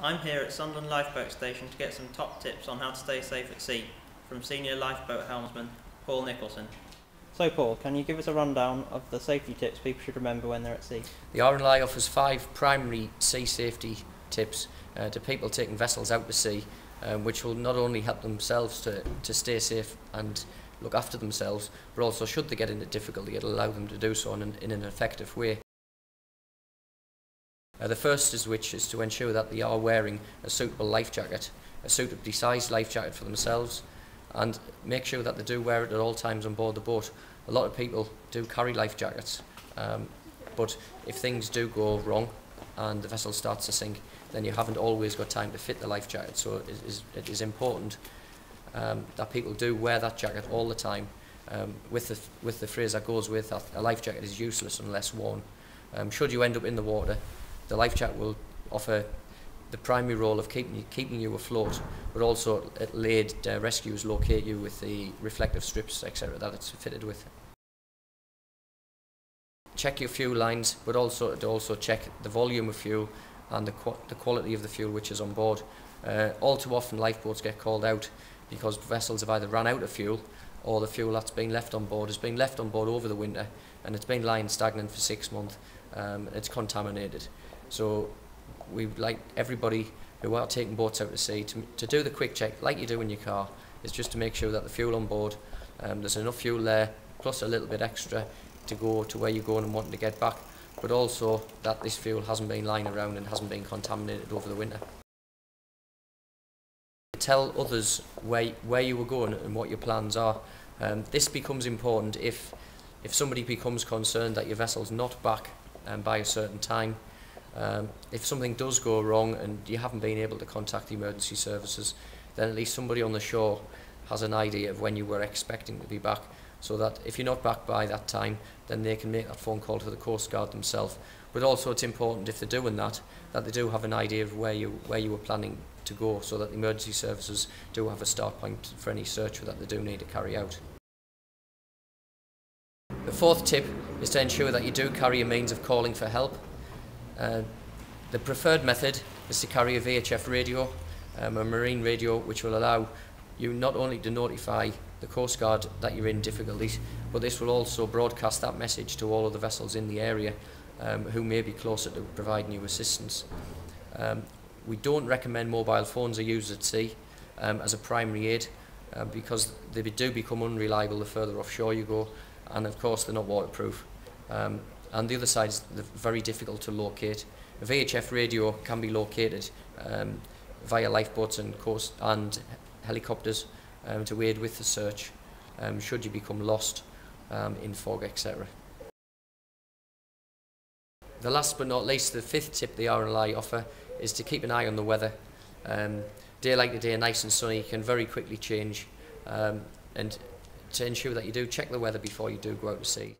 I'm here at Sunderland Lifeboat Station to get some top tips on how to stay safe at sea from Senior Lifeboat Helmsman Paul Nicholson. So Paul, can you give us a rundown of the safety tips people should remember when they're at sea? The RNLI offers 5 primary sea safety tips to people taking vessels out to sea, which will not only help themselves to stay safe and look after themselves, but also should they get into difficulty, it'll allow them to do so in an effective way. The first is to ensure that they are wearing a suitable life jacket, a suitably sized life jacket for themselves, and make sure that they do wear it at all times on board the boat. A lot of people do carry life jackets, but if things do go wrong and the vessel starts to sink, then you haven't always got time to fit the life jacket. So it is important that people do wear that jacket all the time, with the phrase that goes with that: a life jacket is useless unless worn. Should you end up in the water, the life jacket will offer the primary role of keeping you afloat, but also it'll aid rescuers locate you with the reflective strips, etc., that it's fitted with. Check your fuel lines, but also check the volume of fuel and the quality of the fuel which is on board. All too often lifeboats get called out because vessels have either run out of fuel, or the fuel that's been left on board has been left on board over the winter and it's been lying stagnant for 6 months. It's contaminated. So we'd like everybody who are taking boats out to sea to do the quick check, like you do in your car, is just to make sure that the fuel on board, there's enough fuel there, plus a little bit extra to go to where you're going and wanting to get back, but also that this fuel hasn't been lying around and hasn't been contaminated over the winter. Tell others where you were going and what your plans are. This becomes important if somebody becomes concerned that your vessel's not back by a certain time. If something does go wrong and you haven't been able to contact the emergency services, then at least somebody on the shore has an idea of when you were expecting to be back, so that if you're not back by that time, then they can make that phone call to the Coast Guard themselves. But also it's important, if they're doing that they do have an idea of where you were planning to go, so that the emergency services do have a start point for any search that they do need to carry out. The fourth tip is to ensure that you do carry a means of calling for help. The preferred method is to carry a VHF radio, a marine radio, which will allow you not only to notify the Coast Guard that you're in difficulties, but this will also broadcast that message to all of the vessels in the area who may be closer to providing you assistance. We don't recommend mobile phones are used at sea as a primary aid, because they do become unreliable the further offshore you go, and of course they're not waterproof. And the other side is very difficult to locate. A VHF radio can be located via lifeboats and helicopters to aid with the search should you become lost in fog, etc. The last but not least, the fifth tip the RNLI offer is to keep an eye on the weather. Day like today, nice and sunny, can very quickly change, and to ensure that you do check the weather before you do go out to sea.